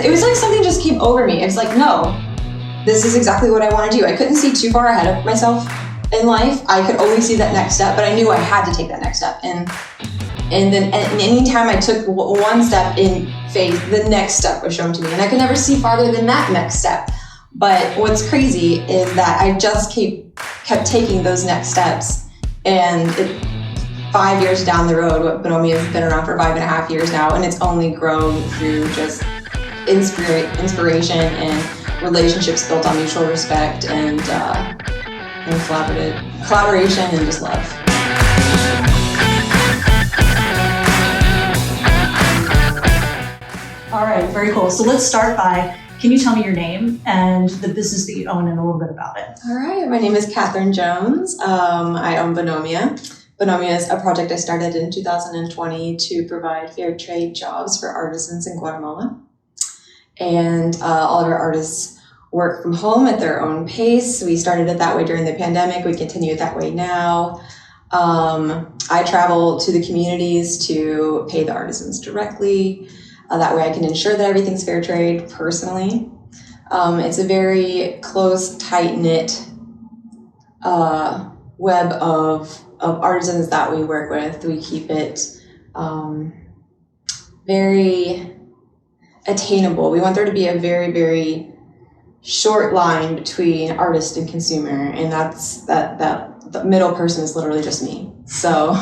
it was like something just came over me. It was like, no, this is exactly what I want to do. I couldn't see too far ahead of myself in life. I could only see that next step, but I knew I had to take that next step. And anytime I took one step in faith, the next step was shown to me. And I could never see farther than that next step. But what's crazy is that I just kept taking those next steps. And 5 years down the road, what Bonomia has been around for 5.5 years now, and it's only grown through just inspiration and relationships built on mutual respect and collaboration and just love. All right, very cool. So let's start by, can you tell me your name and the business that you own and a little bit about it? All right, my name is Catherine Jones. I own Bonomia. Bonomia is a project I started in 2020 to provide fair trade jobs for artisans in Guatemala. And all of our artists work from home at their own pace. We started it that way during the pandemic. We continue it that way now. I travel to the communities to pay the artisans directly. That way I can ensure that everything's fair trade personally. It's a very close, tight-knit web of artisans that we work with. We keep it very attainable. We want there to be a very, very short line between artist and consumer, and that's that the middle person is literally just me. So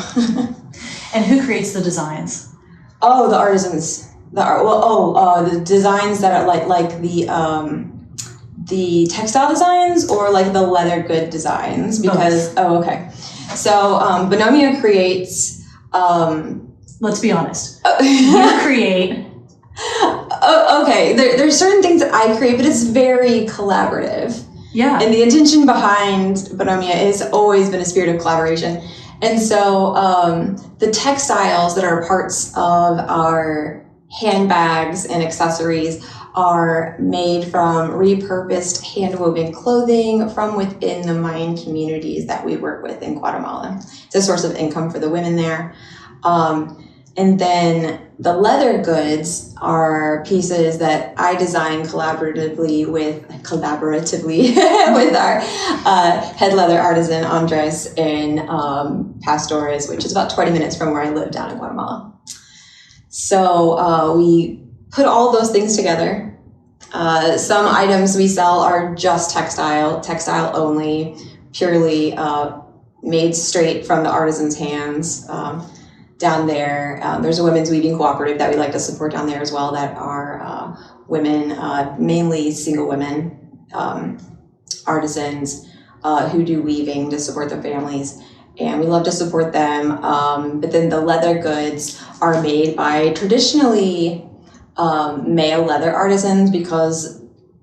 And who creates the designs? Oh, the artisans. The designs that are like the textile designs or like the leather good designs, because okay. So Bonomia creates let's be honest. You create. Okay, there's certain things that I create, but it's very collaborative. Yeah. And the intention behind Bonomia has always been a spirit of collaboration. And so the textiles that are parts of our handbags and accessories are made from repurposed hand-woven clothing from within the Mayan communities that we work with in Guatemala. It's a source of income for the women there. And then the leather goods are pieces that I design collaboratively with our head leather artisan Andres in Pastores, which is about 20 minutes from where I live down in Guatemala. So we put all those things together. Some items we sell are just textile only, purely made straight from the artisan's hands. Down there, there's a women's weaving cooperative that we like to support down there as well, that are women, mainly single women, artisans who do weaving to support their families. And we love to support them. But then the leather goods are made by traditionally male leather artisans, because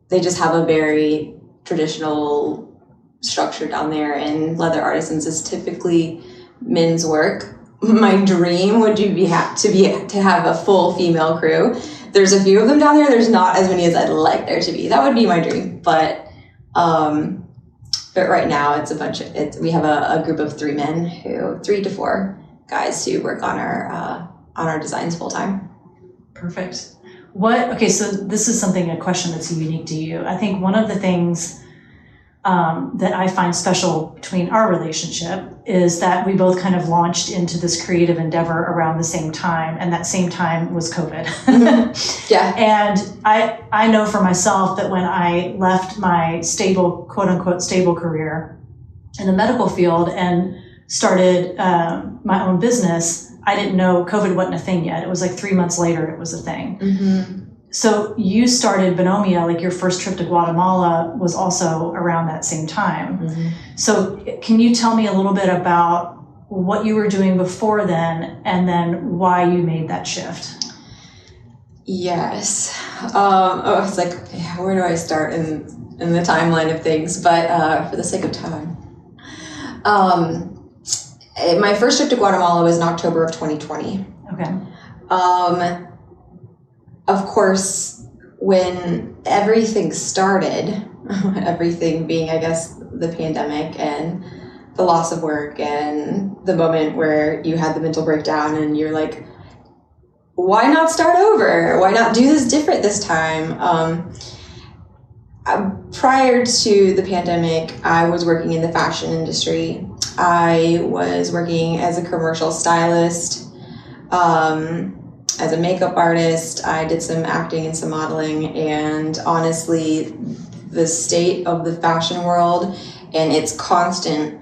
they just have a very traditional structure down there, and leather artisans is typically men's work. My dream would to have a full female crew. There's a few of them down there. There's not as many as I'd like there to be. That would be my dream. But right now we have a group of 3 to 4 guys who work on our designs full time. Perfect. Okay, so this is a question that's unique to you. I think one of the things that I find special between our relationship is that we both kind of launched into this creative endeavor around the same time, and that same time was COVID. Mm-hmm. Yeah. And I know for myself that when I left my stable, quote unquote, stable career in the medical field and started my own business, I didn't know COVID wasn't a thing yet. It was like 3 months later it was a thing. Mm-hmm. So you started Bonomia, like your first trip to Guatemala was also around that same time. Mm-hmm. So can you tell me a little bit about what you were doing before then, and then why you made that shift? Yes. It's like, where do I start in the timeline of things? But for the sake of time. My first trip to Guatemala was in October of 2020. Okay. Of course, when everything started, everything being, I guess, the pandemic and the loss of work and the moment where you had the mental breakdown and you're like, why not start over? Why not do this different this time? Prior to the pandemic, I was working in the fashion industry. I was working as a commercial stylist, as a makeup artist. I did some acting and some modeling, and honestly, the state of the fashion world and its constant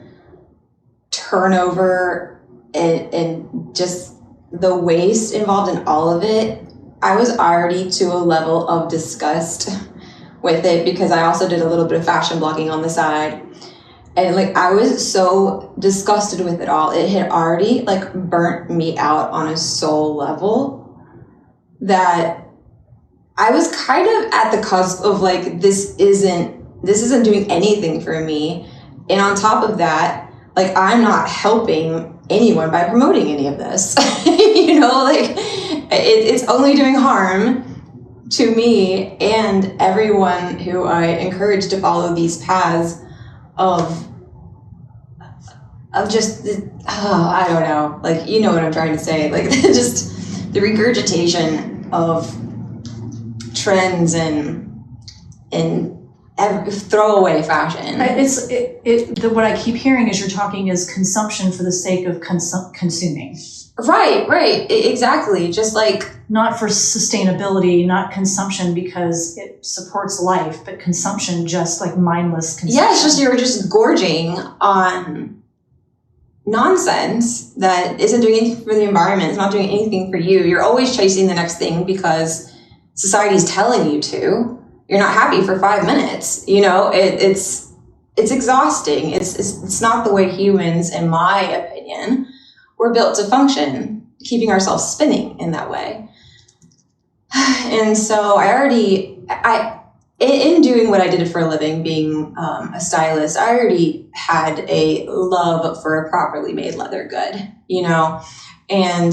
turnover and just the waste involved in all of it, I was already to a level of disgust with it, because I also did a little bit of fashion blogging on the side. And like, I was so disgusted with it all. It had already like burnt me out on a soul level that I was kind of at the cusp of like, this isn't doing anything for me. And on top of that, like, I'm not helping anyone by promoting any of this. You know, like it's only doing harm to me and everyone who I encourage to follow these paths of just, I don't know, like, you know what I'm trying to say, like just the regurgitation of trends and throwaway fashion. What I keep hearing is you're talking is consumption for the sake of consuming. Right, exactly. Just like, not for sustainability, not consumption because it supports life, but consumption, just like mindless consumption. Yeah, it's just, you're just gorging on nonsense that isn't doing anything for the environment. It's not doing anything for you. You're always chasing the next thing because society's telling you to. You're not happy for 5 minutes. You know, it's exhausting. It's not the way humans, in my opinion, were built to function, keeping ourselves spinning in that way. And so in doing what I did for a living, being a stylist, I already had a love for a properly made leather good, you know, and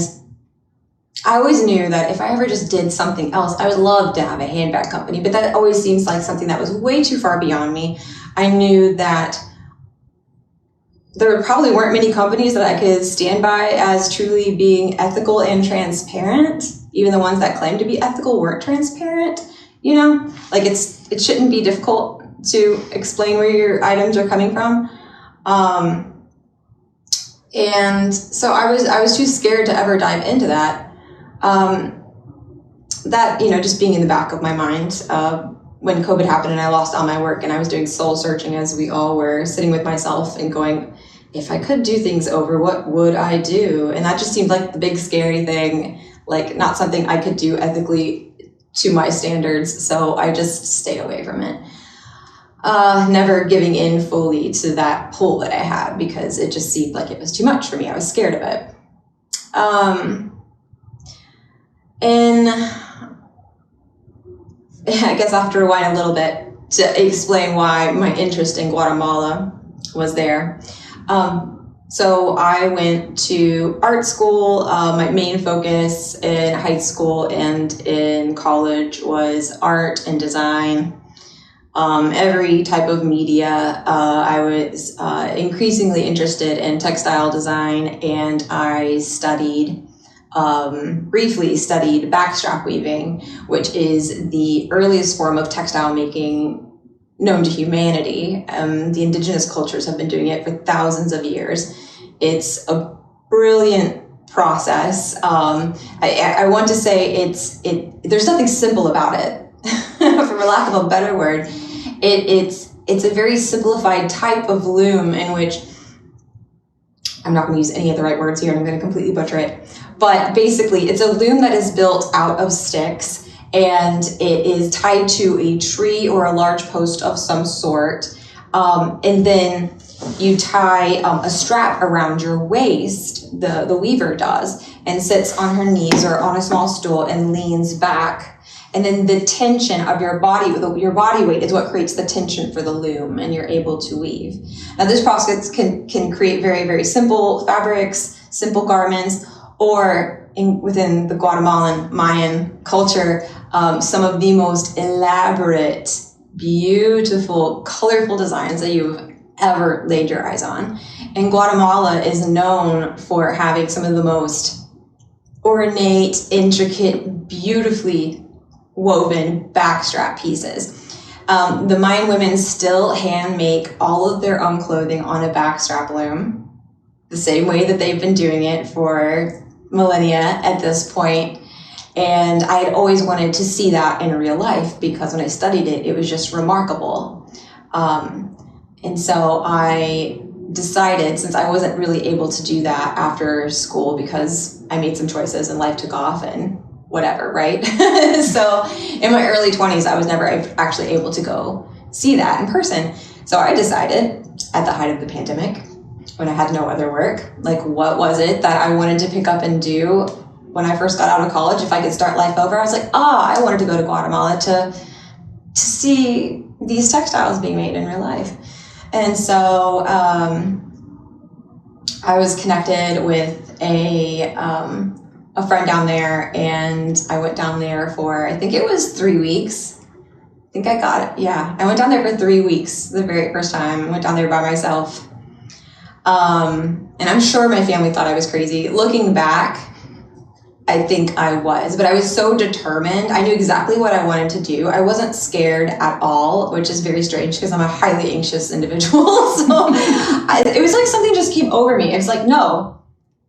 I always knew that if I ever just did something else, I would love to have a handbag company, but that always seems like something that was way too far beyond me. I knew that there probably weren't many companies that I could stand by as truly being ethical and transparent. Even the ones that claimed to be ethical weren't transparent, you know? Like, it shouldn't be difficult to explain where your items are coming from. And so I was too scared to ever dive into that. That, you know, just being in the back of my mind, when COVID happened and I lost all my work and I was doing soul searching, as we all were, sitting with myself and going, if I could do things over, what would I do? And that just seemed like the big scary thing, like not something I could do ethically to my standards. So I just stayed away from it. Never giving in fully to that pull that I had, because it just seemed like it was too much for me. I was scared of it. And I guess I have to rewind a little bit to explain why my interest in Guatemala was there. So I went to art school. My main focus in high school and in college was art and design. Every type of media. I was increasingly interested in textile design, and I briefly studied backstrap weaving, which is the earliest form of textile making known to humanity. The indigenous cultures have been doing it for thousands of years. It's a brilliant process. I want to say there's nothing simple about it, for lack of a better word. It's a very simplified type of loom in which, I'm not going to use any of the right words here and I'm going to completely butcher it, but basically it's a loom that is built out of sticks, and it is tied to a tree or a large post of some sort, and then you tie a strap around your waist, the weaver does, and sits on her knees or on a small stool and leans back. And then the tension of your body weight is what creates the tension for the loom, and you're able to weave. Now, this process can create very, very simple fabrics, simple garments, or within the Guatemalan Mayan culture, some of the most elaborate, beautiful, colorful designs that you've ever laid your eyes on. And Guatemala is known for having some of the most ornate, intricate, beautifully woven backstrap pieces. The Mayan women still hand make all of their own clothing on a backstrap loom, the same way that they've been doing it for millennia at this point. And I had always wanted to see that in real life because when I studied it, it was just remarkable. And so I decided, since I wasn't really able to do that after school because I made some choices and life took off and whatever, right? So in my early 20s, I was never actually able to go see that in person. So I decided at the height of the pandemic, when I had no other work, like what was it that I wanted to pick up and do when I first got out of college? If I could start life over, I was like, I wanted to go to Guatemala to see these textiles being made in real life. And so I was connected with a friend down there, and I went down there for, I think it was 3 weeks. I think I got it. Yeah, I went down there for 3 weeks the very first time. I went down there by myself. And I'm sure my family thought I was crazy. Looking back, I think I was, but I was so determined. I knew exactly what I wanted to do. I wasn't scared at all, which is very strange because I'm a highly anxious individual. So it was like something just came over me. It's like, no,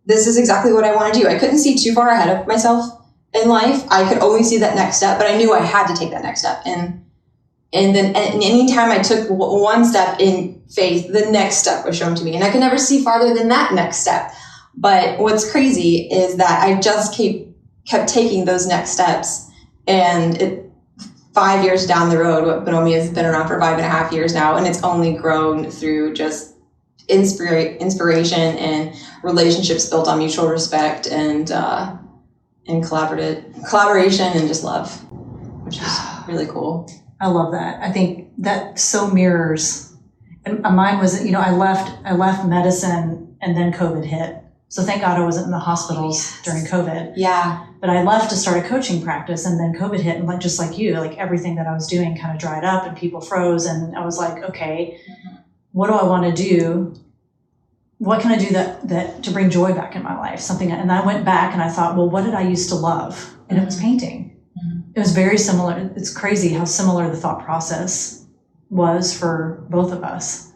this is exactly what I want to do. I couldn't see too far ahead of myself in life. I could only see that next step, but I knew I had to take that next step. And then anytime I took one step in faith, the next step was shown to me. And I could never see farther than that next step. But what's crazy is that I just kept taking those next steps. And 5 years down the road, what Bonomi has been around for 5.5 years now, and it's only grown through just inspiration and relationships built on mutual respect and collaboration and just love, which is really cool. I love that. I think that so mirrors. And mine was, I left medicine and then COVID hit. So thank God I wasn't in the hospitals during COVID. Yeah. But I left to start a coaching practice, and then COVID hit, and just like you, like everything that I was doing kind of dried up and people froze. And I was like, okay, what do I want to do? What can I do that to bring joy back in my life? Something. And I went back and I thought, well, what did I used to love? And it was painting. It was very similar. It's crazy how similar the thought process was for both of us.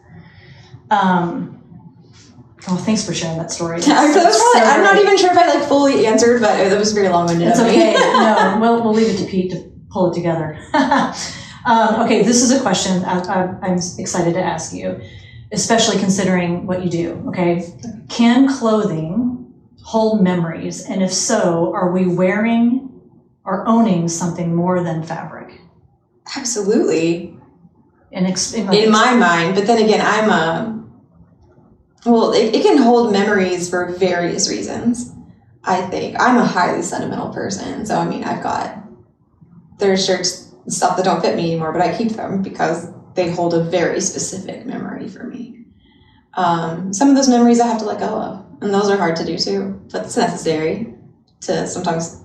Thanks for sharing that story. I'm not even sure if I fully answered, but it was very long-winded. It's okay. No, we'll leave it to Pete to pull it together. Okay, this is a question I'm excited to ask you, especially considering what you do. Okay, can clothing hold memories, and if so, are we wearing or owning something more than fabric? Absolutely. In my mind, but then again, it can hold memories for various reasons. I think I'm a highly sentimental person, so there's shirts and stuff that don't fit me anymore, but I keep them because they hold a very specific memory for me. Some of those memories I have to let go of, and those are hard to do too, but it's necessary to sometimes,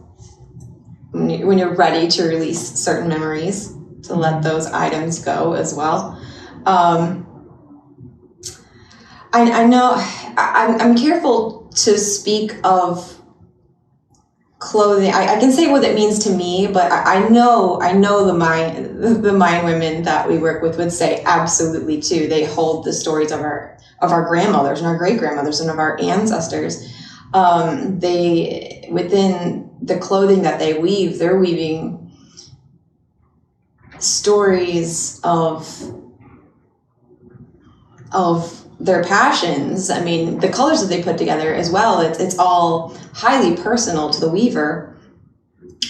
when you're ready to release certain memories, to let those items go as well. I know I'm careful to speak of clothing. I can say what it means to me, but I know the Mayan women that we work with would say absolutely too. They hold the stories of our grandmothers and our great grandmothers and of our ancestors. They, within the clothing that they weave, they're weaving stories of their passions. I mean, the colors that they put together as well, it's all highly personal to the weaver.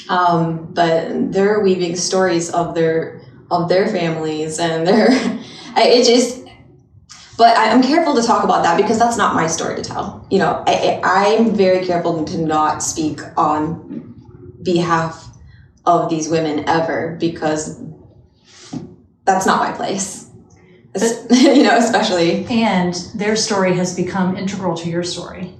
But they're weaving stories of their families and but I'm careful to talk about that because that's not my story to tell. I'm very careful to not speak on behalf of these women ever, because that's not my place. Especially. And their story has become integral to your story.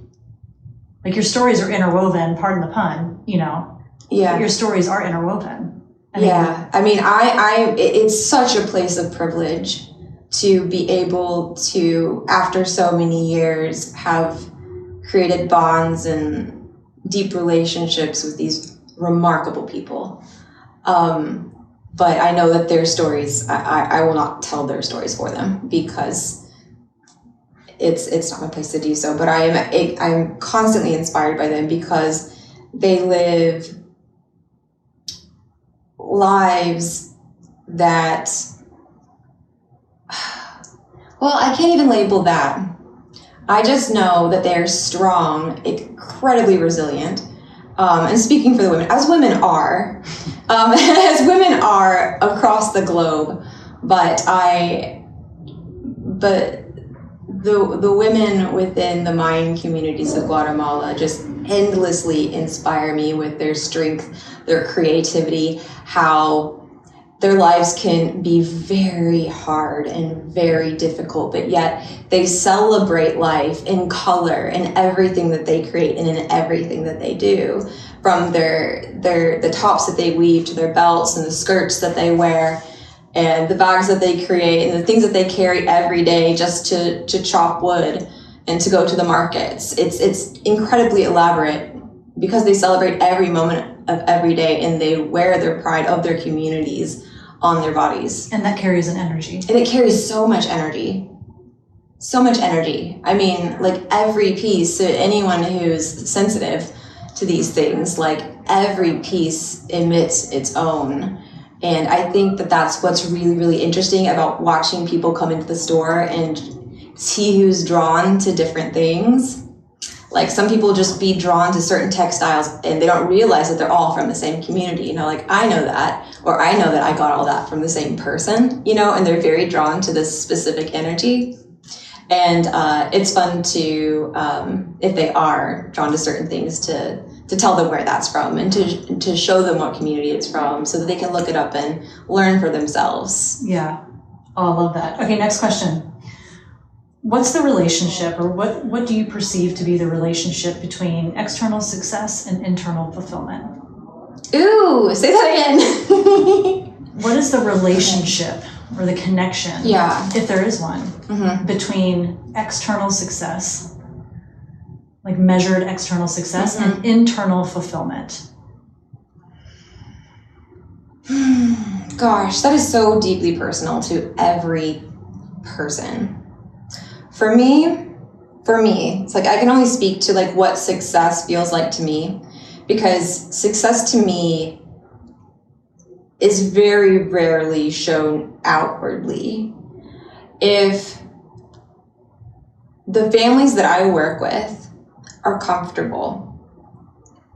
Like, your stories are interwoven, pardon the pun, Yeah. Your stories are interwoven. It's such a place of privilege to be able to, after so many years, have created bonds and deep relationships with these remarkable people. But I know that their stories, I will not tell their stories for them because it's not my place to do so. But I'm constantly inspired by them because they live lives that, well, I can't even label that. I just know that they're strong, incredibly resilient. And speaking for the women, as women are, across the globe, but the women within the Mayan communities of Guatemala just endlessly inspire me with their strength, their creativity, how their lives can be very hard and very difficult, but yet they celebrate life in color in everything that they create and in everything that they do, from the tops that they weave to their belts and the skirts that they wear and the bags that they create and the things that they carry every day just to chop wood and to go to the markets. It's incredibly elaborate because they celebrate every moment of every day and they wear their pride of their communities on their bodies. And that carries an energy. And it carries so much energy. So much energy. I mean, like every piece, so anyone who's sensitive to these things, like every piece emits its own. And I think that that's what's really, really interesting about watching people come into the store and see who's drawn to different things. Like some people just be drawn to certain textiles and they don't realize that they're all from the same community. You know, like I know that, or I know that I got all that from the same person, you know, and they're very drawn to this specific energy. And it's fun to, if they are drawn to certain things, to tell them where that's from and to show them what community it's from so that they can look it up and learn for themselves. Yeah. Oh, I love that. Okay, next question. What's the relationship, or what do you perceive to be the relationship between external success and internal fulfillment? Ooh, say that again. What is the relationship or the connection, if there is one, between external success, like measured external success, and internal fulfillment? Gosh, that is so deeply personal to every person. For me, it's like I can only speak to like what success feels like to me, because success to me is very rarely shown outwardly. If the families that I work with are comfortable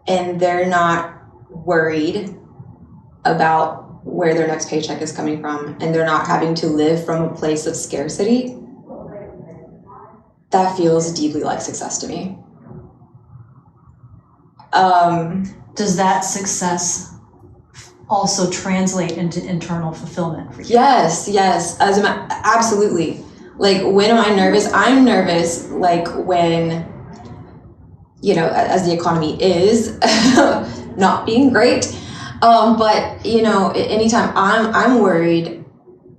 and they're not worried about where their next paycheck is coming from and they're not having to live from a place of scarcity, that feels deeply like success to me. Does that success also translate into internal fulfillment for you? Yes. Absolutely. Like, when am I nervous? I'm nervous, like, when, you know, as the economy is not being great. But, you know, anytime I'm worried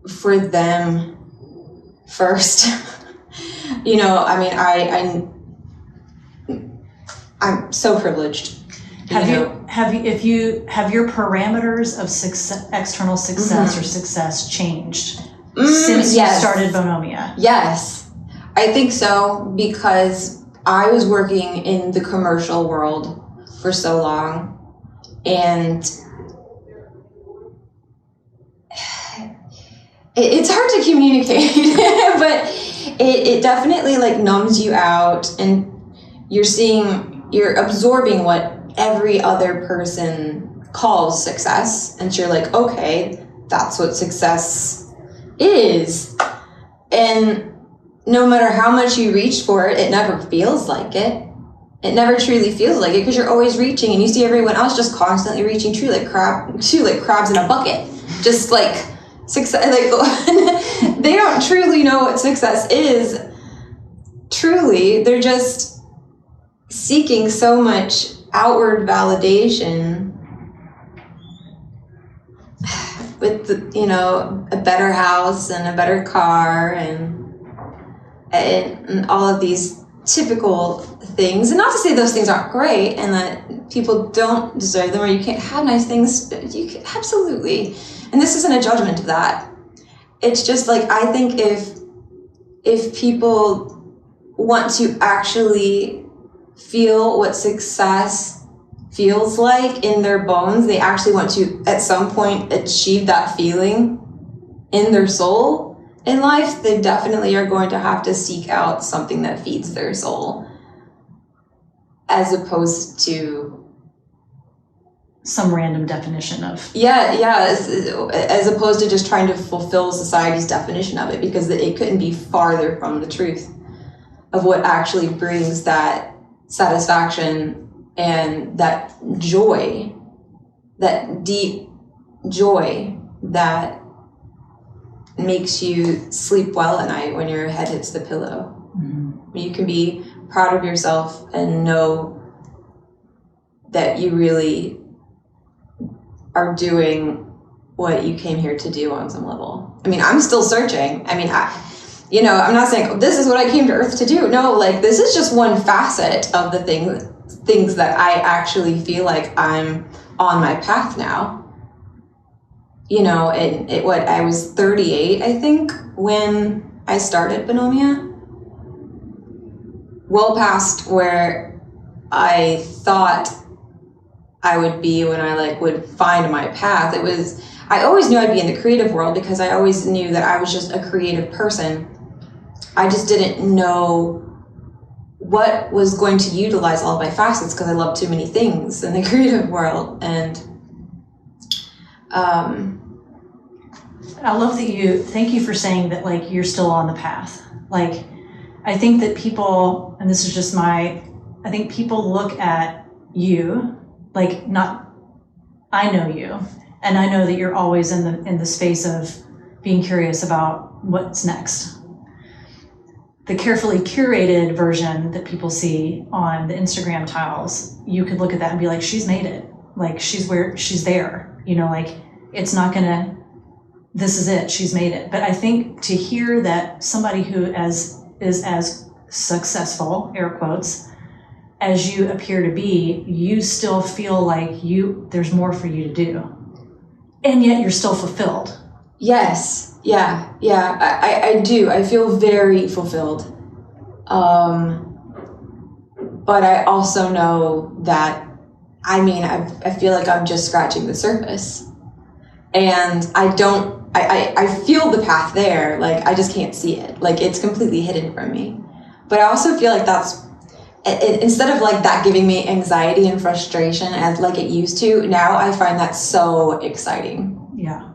for them first. You know, I mean, I'm so privileged. Have your parameters of success, external success or success changed since you started Bonomia? Yes, I think so, because I was working in the commercial world for so long, and it's hard to communicate, but it definitely like numbs you out, and you're absorbing what every other person calls success, and you're like, okay, that's what success is. And no matter how much you reach for it, it never feels like it. It never truly feels like it, because you're always reaching, and you see everyone else just constantly reaching true, like crabs in a bucket, just like success. Like they don't truly know what success is. Truly, they're just seeking so much outward validation with a better house and a better car and all of these typical things, and not to say those things aren't great and that people don't deserve them or you can't have nice things. You can, absolutely. And this isn't a judgment of that. It's just like, I think if people want to actually feel what success feels like in their bones, they actually want to at some point achieve that feeling in their soul in life, they definitely are going to have to seek out something that feeds their soul, as opposed to some random definition of. As opposed to just trying to fulfill society's definition of it, because it couldn't be farther from the truth of what actually brings that satisfaction and that joy, that deep joy that makes you sleep well at night when your head hits the pillow. Mm-hmm. You can be proud of yourself and know that you really are doing what you came here to do on some level. I mean, I'm still searching. I mean, I'm not saying, this is what I came to Earth to do. No, like, this is just one facet of the things that I actually feel like I'm on my path now. I was 38, I think, when I started Bonomia. Well past where I thought I would be when I would find my path. I always knew I'd be in the creative world because I always knew that I was just a creative person. I just didn't know what was going to utilize all of my facets because I love too many things in the creative world. And I love that thank you for saying that, you're still on the path. I think that people, and this is just I think people look at you, I know you, and I know that you're always in the space of being curious about what's next. The carefully curated version that people see on the Instagram tiles, you could look at that and be like, she's made it. She's there, it's not gonna, this is it, she's made it. But I think to hear that somebody who is as successful, air quotes, as you appear to be, you still feel like there's more for you to do. And yet you're still fulfilled. Yes. Yeah. I do. I feel very fulfilled. But I also know that, I feel like I'm just scratching the surface. And I feel the path there. I just can't see it. It's completely hidden from me. But I also feel like that's, instead of that giving me anxiety and frustration as it used to, now I find that so exciting. Yeah.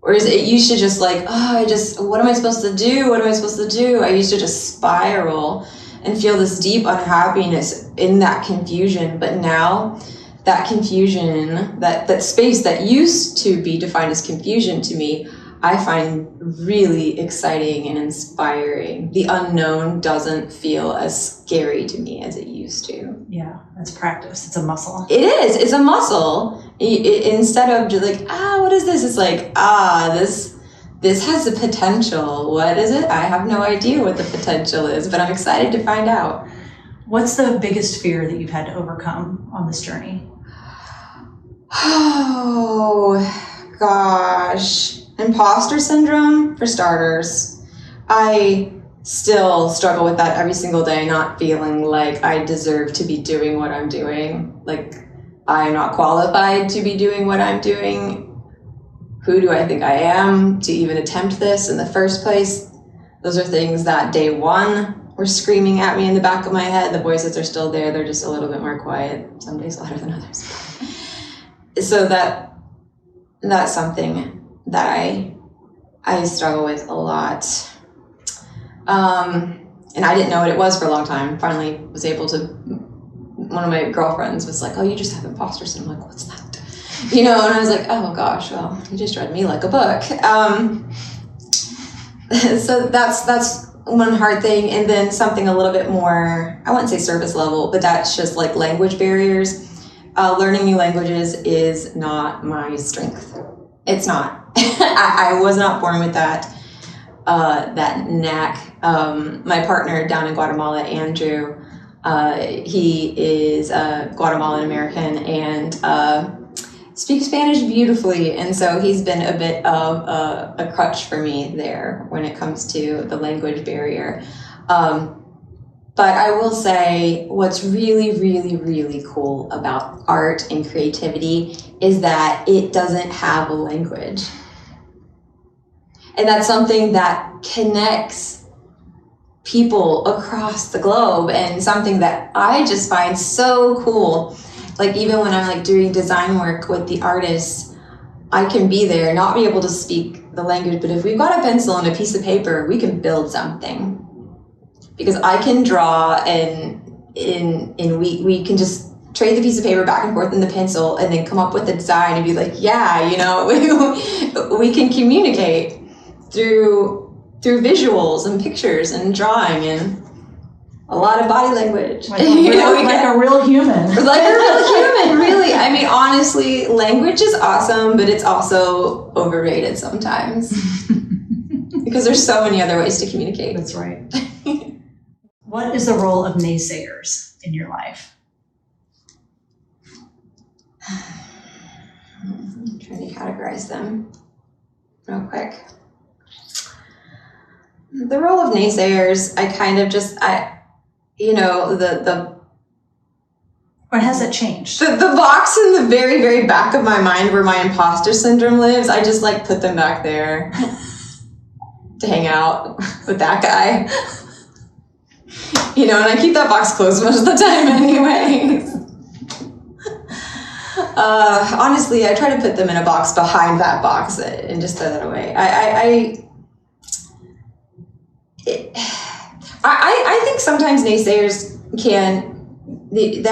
Whereas it used to just what am I supposed to do? What am I supposed to do? I used to just spiral and feel this deep unhappiness in that confusion. But now that confusion, that space that used to be defined as confusion to me, I find really exciting and inspiring. The unknown doesn't feel as scary to me as it used to. Yeah, that's practice. It's a muscle. It is. It's a muscle. Instead of just what is this? It's this has the potential. What is it? I have no idea what the potential is, but I'm excited to find out. What's the biggest fear that you've had to overcome on this journey? Oh, gosh. Imposter syndrome, for starters. I still struggle with that every single day, not feeling like I deserve to be doing what I'm doing. I'm not qualified to be doing what I'm doing. Who do I think I am to even attempt this in the first place? Those are things that day one were screaming at me in the back of my head. The voices are still there. They're just a little bit more quiet. Some days louder than others. So that's something that I struggle with a lot. And I didn't know what it was for a long time. Finally was able to, one of my girlfriends was like, oh, you just have imposter syndrome. I'm like, what's that? And I was like, oh gosh, well, you just read me like a book. So that's one hard thing. And then something a little bit more, I wouldn't say service level, but that's just language barriers. Learning new languages is not my strength. It's not. I was not born with that knack My partner down in Guatemala, Andrew, he is a Guatemalan American and speaks Spanish beautifully, and so he's been a bit of a crutch for me there when it comes to the language barrier. But I will say what's really, really, really cool about art and creativity is that it doesn't have a language. And that's something that connects people across the globe, and something that I just find so cool. Like even when I'm like doing design work with the artists, I can be there, not be able to speak the language, but if we've got a pencil and a piece of paper, we can build something. Because I can draw and we can just trade the piece of paper back and forth in the pencil and then come up with a design and be like, yeah, you know, we can communicate through visuals and pictures and drawing and a lot of body language. Like a real human. Like a real human, really. I mean, honestly, language is awesome, but it's also overrated sometimes. Because there's so many other ways to communicate. That's right. What is the role of naysayers in your life? I'm trying to categorize them real quick. The role of naysayers, I kind of just, Or has it changed? The box in the very, very back of my mind where my imposter syndrome lives, I just like put them back there to hang out with that guy. You know, and I keep that box closed most of the time anyways. Honestly, I try to put them in a box behind that box and just throw that away. I think sometimes naysayers can, it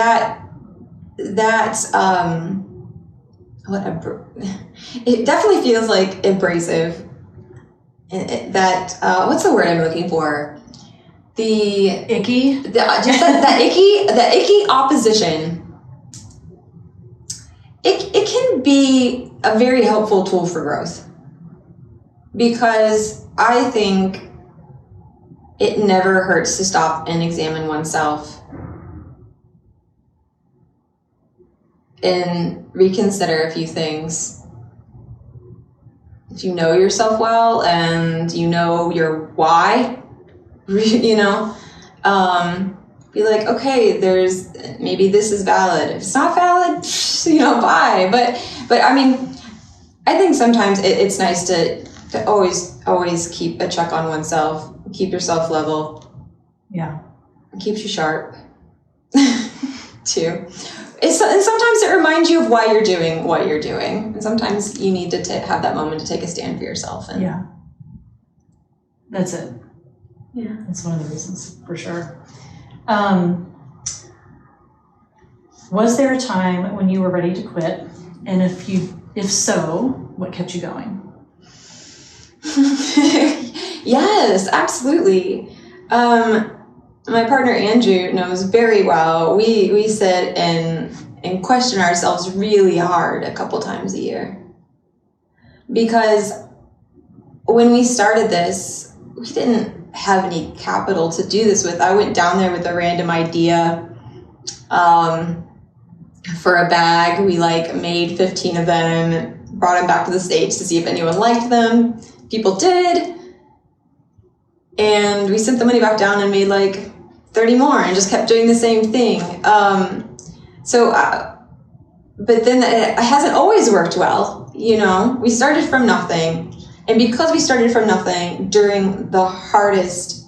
definitely feels like abrasive. What's the word I'm looking for? The icky? That icky opposition. It can be a very helpful tool for growth, because I think it never hurts to stop and examine oneself and reconsider a few things. If you know yourself well and you know your why, you know, be like, okay, maybe this is valid. If it's not valid, you know, bye. But I mean, I think sometimes it's nice to always keep a check on oneself, keep yourself level. Yeah. It keeps you sharp too. And sometimes it reminds you of why you're doing what you're doing. And sometimes you need to have that moment to take a stand for yourself. And yeah. That's it. Yeah. That's one of the reasons, for sure. Was there a time when you were ready to quit? And if so, what kept you going? Yes, absolutely. My partner Andrew knows very well. We sit and question ourselves really hard a couple times a year. Because when we started this, we didn't have any capital to do this with. I went down there with a random idea for a bag. We made 15 of them, brought them back to the States to see if anyone liked them. People did. And we sent the money back down and made 30 more and just kept doing the same thing. But then it hasn't always worked well. You know, we started from nothing. And because we started from nothing during the hardest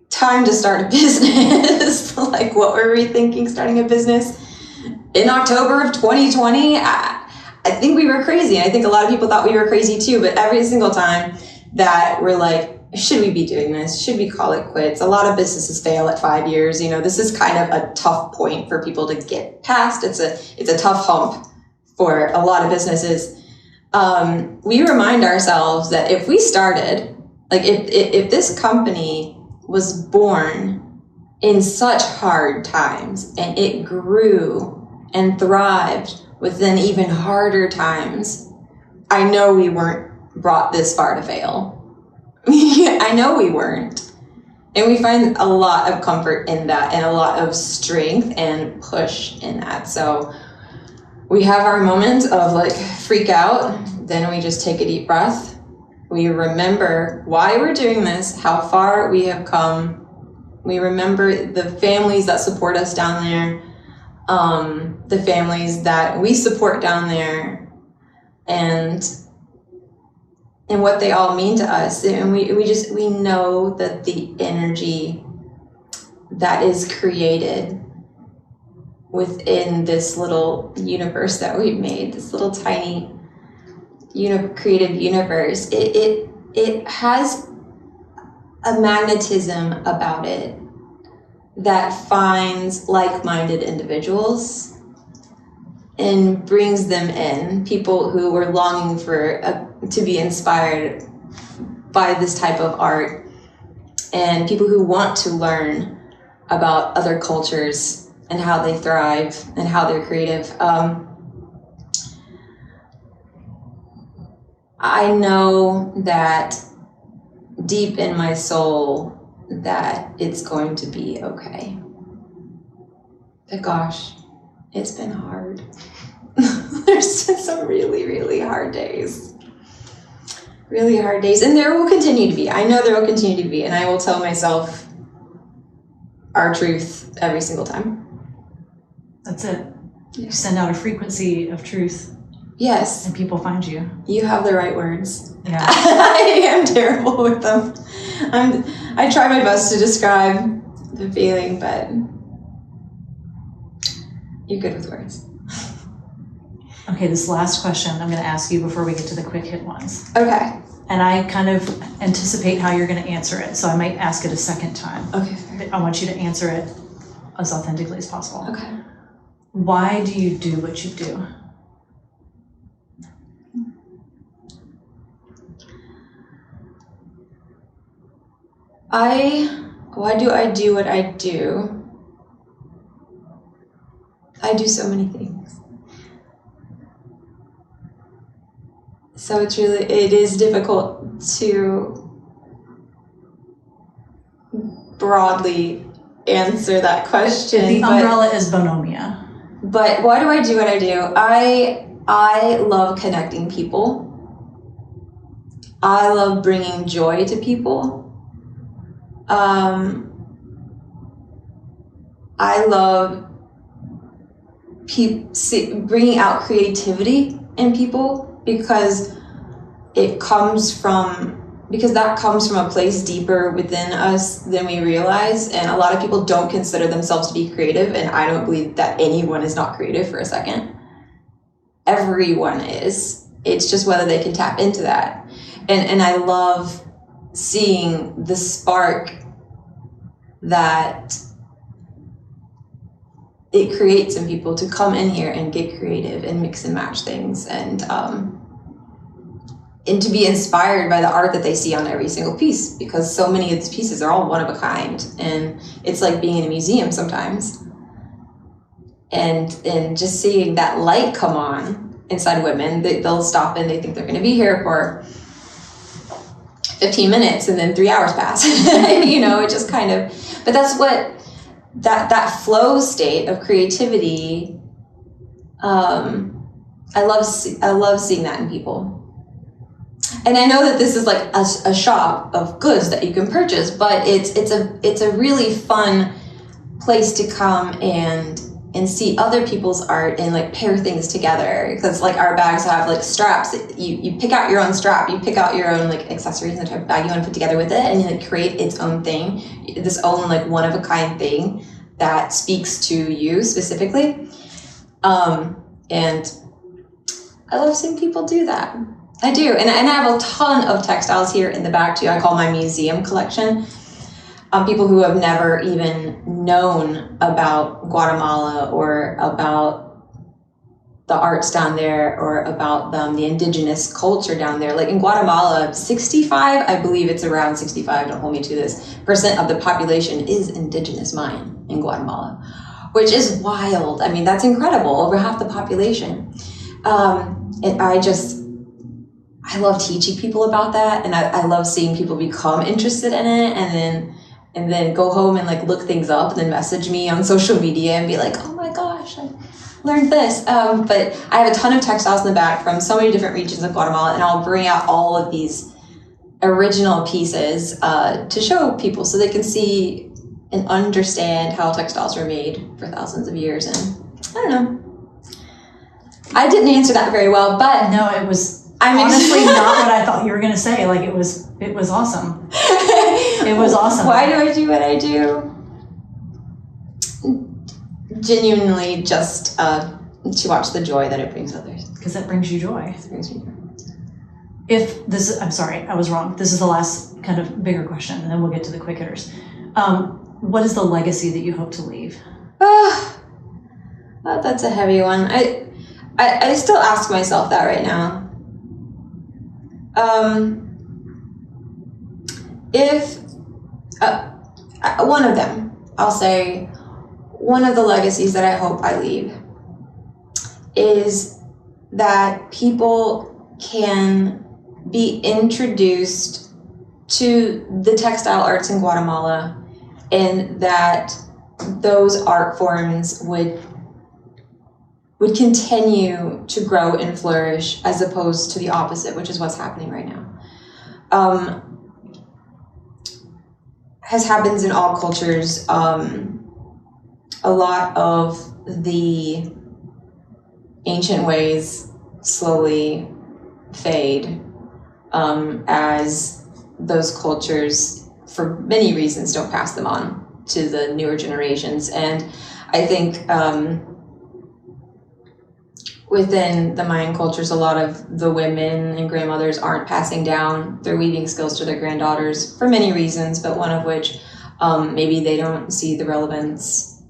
time to start a business, what were we thinking starting a business? In October of 2020, I think we were crazy. And I think a lot of people thought we were crazy too, but every single time that we're should we be doing this? Should we call it quits? A lot of businesses fail at 5 years. You know, this is kind of a tough point for people to get past. It's a tough hump for a lot of businesses. We remind ourselves that if we started, if this company was born in such hard times and it grew and thrived within even harder times, I know we weren't brought this far to fail. I know we weren't. And we find a lot of comfort in that and a lot of strength and push in that. So we have our moments of like freak out. Then we just take a deep breath. We remember why we're doing this, how far we have come. We remember the families that support us down there, the families that we support down there, and what they all mean to us. And we know that the energy that is created within this little universe that we've made, this little tiny creative universe, it has a magnetism about it that finds like-minded individuals and brings them in, people who were longing to be inspired by this type of art, and people who want to learn about other cultures and how they thrive and how they're creative. I know that deep in my soul that it's going to be okay. But gosh, it's been hard. There's been some really, really hard days. Really hard days. And there will continue to be. I know there will continue to be. And I will tell myself our truth every single time. That's it. You send out a frequency of truth. Yes. And people find you. You have the right words. Yeah. I am terrible with them. I try my best to describe the feeling, but you're good with words. Okay, this last question I'm going to ask you before we get to the quick hit ones. Okay. And I kind of anticipate how you're going to answer it, so I might ask it a second time. Okay. I want you to answer it as authentically as possible. Okay. Why do you do what you do? Why do I do what I do? I do so many things. So it is difficult to broadly answer that question. The umbrella is bonomia. But why do I do what I do? I love connecting people. I love bringing joy to people. I love bringing out creativity in people because that comes from a place deeper within us than we realize. And a lot of people don't consider themselves to be creative, and I don't believe that anyone is not creative for a second. Everyone is. It's just whether they can tap into that. And I love seeing the spark that it creates in people to come in here and get creative and mix and match things, and to be inspired by the art that they see on every single piece, because so many of these pieces are all one of a kind, and it's like being in a museum sometimes. And just seeing that light come on inside women, they'll stop and they think they're going to be here for 15 minutes and then 3 hours pass. It just kind of, but that's what that flow state of creativity. I love seeing that in people. And I know that this is like a shop of goods that you can purchase, but it's a really fun place to come and see other people's art and like pair things together, because like our bags have like straps. You pick out your own strap, you pick out your own like accessories and the type of bag you want to put together with it, and you like create its own thing, this own like one of a kind thing that speaks to you specifically. And I love seeing people do that. I do, and I have a ton of textiles here in the back too. I call my museum collection. People who have never even known about Guatemala or about the arts down there or about the indigenous culture down there. Like in Guatemala, 65, I believe it's around 65, don't hold me to this, % of the population is indigenous Mayan in Guatemala, which is wild. I mean, that's incredible, over half the population. And I I love teaching people about that, and I love seeing people become interested in it, and then go home and like look things up, and then message me on social media and be like, oh my gosh, I learned this. But I have a ton of textiles in the back from so many different regions of Guatemala, and I'll bring out all of these original pieces to show people so they can see and understand how textiles were made for thousands of years. And I don't know. I didn't answer that very well, but no, it was honestly not what I thought you were going to say. Like it was awesome. It was awesome. Why do I do what I do? Genuinely just to watch the joy that it brings others. Because that brings you joy. It brings me joy. I'm sorry, I was wrong. This is the last kind of bigger question, and then we'll get to the quick hitters. What is the legacy that you hope to leave? That's a heavy one. I still ask myself that right now. If one of them, I'll say, one of the legacies that I hope I leave is that people can be introduced to the textile arts in Guatemala, and that those art forms would continue to grow and flourish, as opposed to the opposite, which is what's happening right now. As happens in all cultures, a lot of the ancient ways slowly fade as those cultures, for many reasons, don't pass them on to the newer generations. And I think within the Mayan cultures, a lot of the women and grandmothers aren't passing down their weaving skills to their granddaughters for many reasons, but one of which maybe they don't see the relevance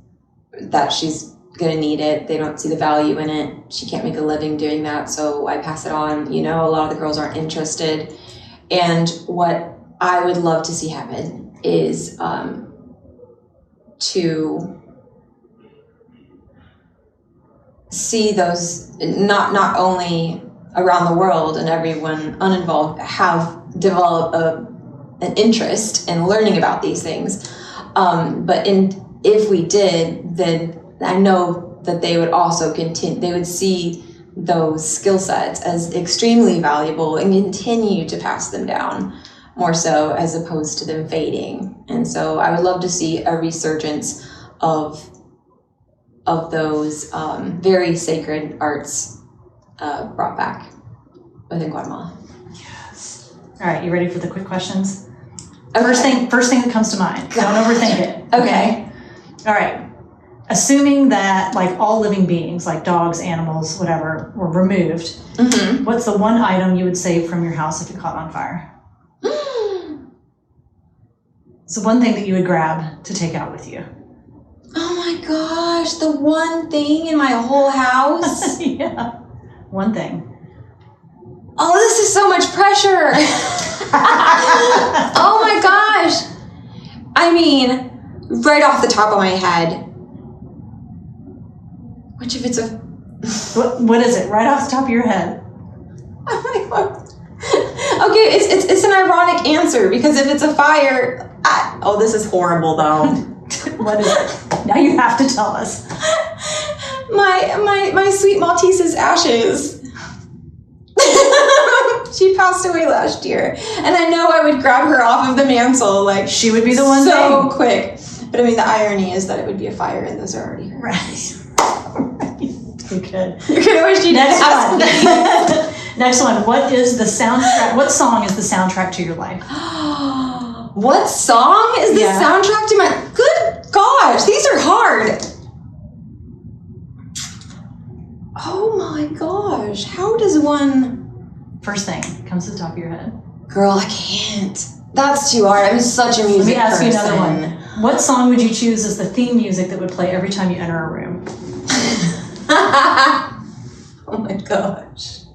that she's going to need it. They don't see the value in it. She can't make a living doing that, so I pass it on. You know, a lot of the girls aren't interested. And what I would love to see happen is to see those not only around the world and everyone uninvolved have developed an interest in learning about these things, but if we did, then I know that they would also continue. They would see those skill sets as extremely valuable and continue to pass them down more so, as opposed to them fading. And so I would love to see a resurgence of those very sacred arts brought back within Guatemala. Yes. All right, you ready for the quick questions? Okay. First thing that comes to mind. Gosh. Don't overthink it. Okay. All right. Assuming that like all living beings, like dogs, animals, whatever, were removed, what's the one item you would save from your house if it caught on fire? So one thing that you would grab to take out with you. Oh my gosh, the one thing in my whole house? Yeah, one thing. Oh, this is so much pressure. Oh my gosh. I mean, right off the top of my head, which if it's a... What is it? Right off the top of your head. Oh my God. Okay, it's an ironic answer, because if it's a fire... oh, this is horrible though. What is it? Now you have to tell us. My sweet Maltese's ashes. She passed away last year, and I know I would grab her off of the mantle, like she would be the one so quick. But I mean, the irony is that it would be a fire, and those are already hers. Right. You could. You're gonna wish you didn't ask me. Next one. What is the soundtrack? What song is the soundtrack to your life? What song is the soundtrack to my... Good gosh, these are hard. Oh my gosh, how does one... First thing comes to the top of your head. Girl, I can't. That's too hard. I'm such a music person. Let me ask you another one. What song would you choose as the theme music that would play every time you enter a room? Oh my gosh.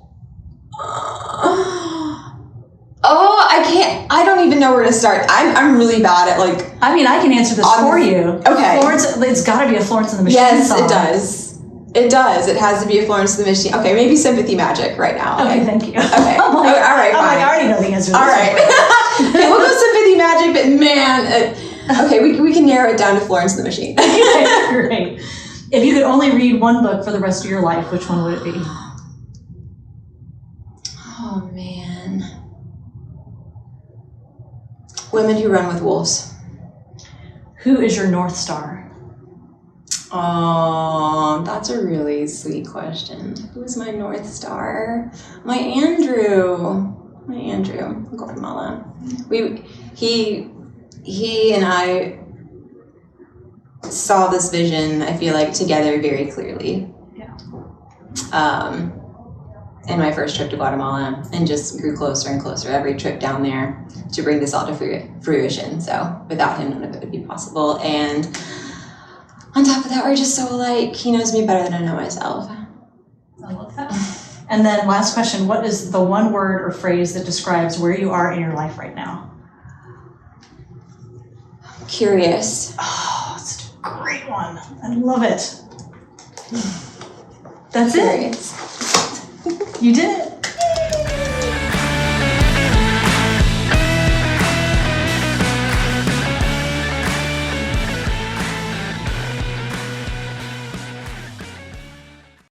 Oh, I can't. I don't even know where to start. I'm really bad at like... I mean, I can answer this for you. Okay. Florence, it's got to be a Florence and the Machine song. Yes, it does. It does. It has to be a Florence and the Machine. Okay, maybe Sympathy Magic right now. Okay, thank you. Okay. All right. So all right. Okay, we'll go sympathy magic, but man, okay, we can narrow it down to Florence and the Machine. Great. If you could only read one book for the rest of your life, which one would it be? Oh man. Women Who Run with Wolves. Who is your North Star? Oh, that's a really sweet question. Who is my North Star? My Andrew, Guatemala. He and I saw this vision, I feel like, together very clearly. Yeah. In my first trip to Guatemala, and just grew closer and closer every trip down there to bring this all to fruition. So without him, none of it would be possible. And on top of that, we're just so alike. He knows me better than I know myself. I love that. And then last question, what is the one word or phrase that describes where you are in your life right now? Curious. Oh, such a great one. I love it. That's Curious. it. You did it.